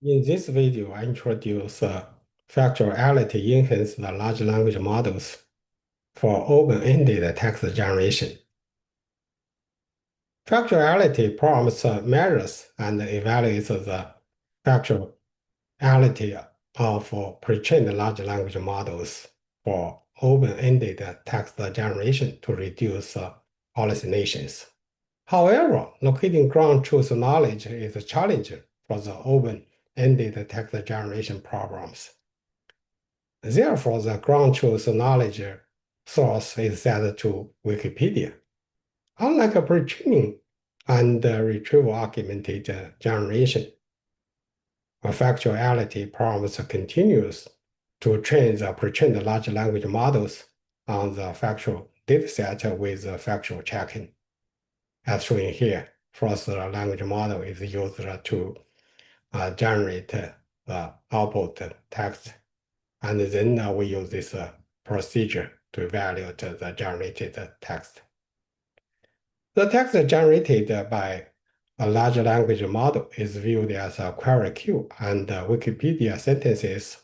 In this video, I introduce Factuality enhanced large language models for open-ended text generation. Factuality prompts measures and evaluates the factuality of pre-trained large language models for open-ended text generation to reduce hallucinations. However, locating ground truth knowledge is a challenge for the open-ended text generation problems. Therefore, the ground truth knowledge source is set to Wikipedia. Unlike a pre-training and retrieval augmented generation, a factuality prompts continues to train the pre-trained large language models on the factual dataset with factual checking. As shown here, first the language model is used to generate the output text, and then we use this procedure to evaluate the generated text. The text generated by a large language model is viewed as a query queue, and Wikipedia sentences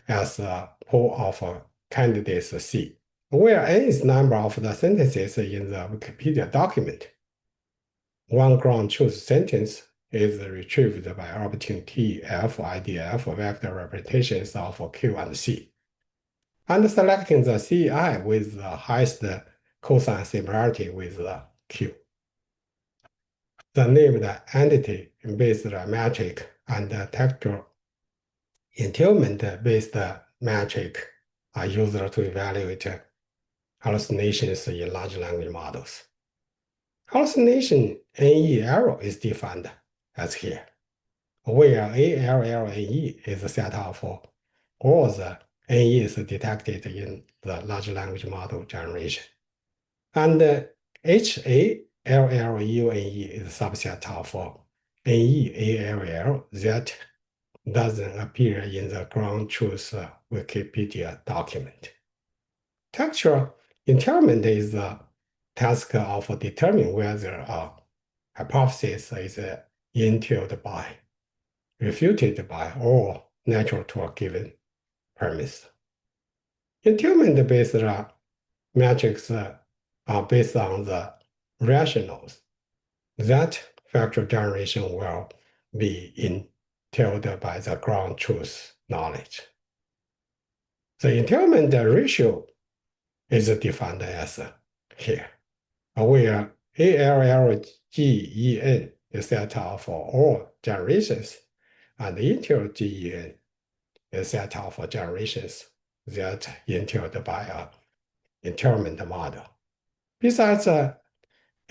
as a pool of candidates C, where n is number of the sentences in the Wikipedia document. One ground truth sentence is retrieved by orbiting T, F, IDF vector representations of Q and C, and selecting the CI with the highest cosine similarity with the Q. The named entity-based metric and textual entailment-based metric are used to evaluate hallucinations in large language models. Hallucination NE error is defined as here, where ALLNE is a set of all the NEs detected in the large language model generation. And HALLEUNE is a subset of NEALL that doesn't appear in the ground truth Wikipedia document. Textual entailment is the task of determining whether a hypothesis is entailed by, refuted by, or natural to a given premise. Entailment-based metrics are based on the rationals that factual generation will be entailed by the ground truth knowledge. The entailment ratio is defined as here, where ALLGEN is set of all generations, and entail GEN is set of generations that entailed by an entailment model. Besides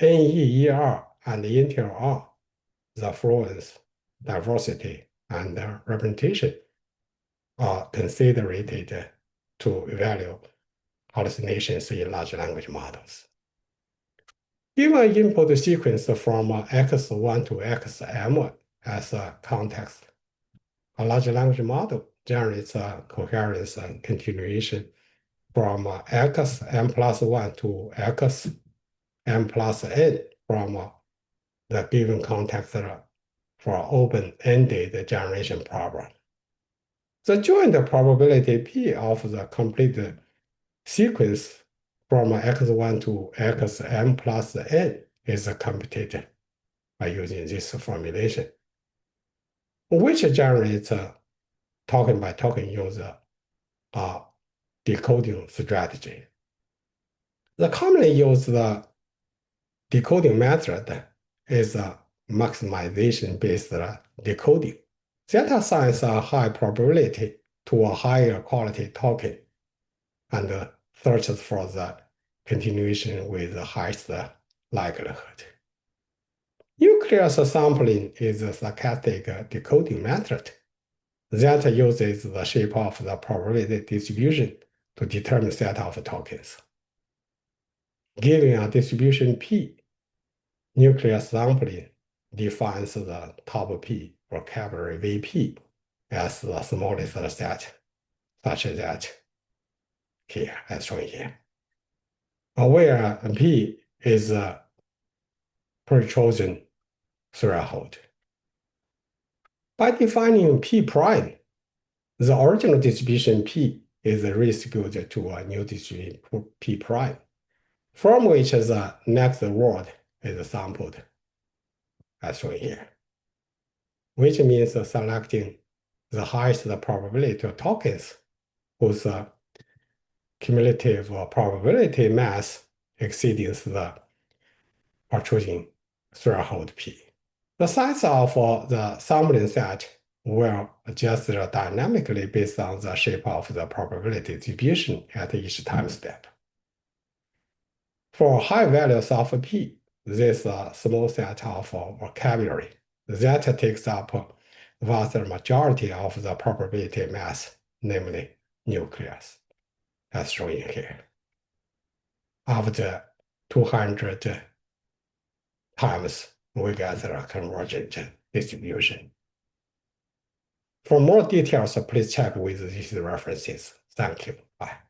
NEER and entail R, the fluence, diversity, and representation are considered to evaluate hallucinations in large language models. Given an input sequence from X1 to Xm as a context, a large language model generates a coherence and continuation from Xm plus 1 to Xm plus n from the given context for open-ended generation problem. The joint probability P of the complete sequence from X1 to Xm plus n is computed by using this formulation, which generates token by token user decoding strategy. The commonly used decoding method is a maximization-based decoding that assigns a high probability to a higher quality token and searches for the continuation with the highest likelihood. Nucleus sampling is a stochastic decoding method that uses the shape of the probability distribution to determine set of tokens. Given a distribution P, nucleus sampling defines the top P vocabulary VP as the smallest set, such that here, as shown here, where P is a pre-chosen threshold. By defining P prime, the original distribution P is rescued to a new distribution P prime, from which the next word is sampled, as shown here, which means selecting the highest probability of tokens whose cumulative probability mass exceeding the protrusion threshold P. The size of the sampling set will adjust dynamically based on the shape of the probability distribution at each time step. For high values of P, this small set of vocabulary that takes up vast majority of the probability mass, namely nucleus, as shown in here. After 200 times, we get a convergent distribution. For more details, please check with these references. Thank you. Bye.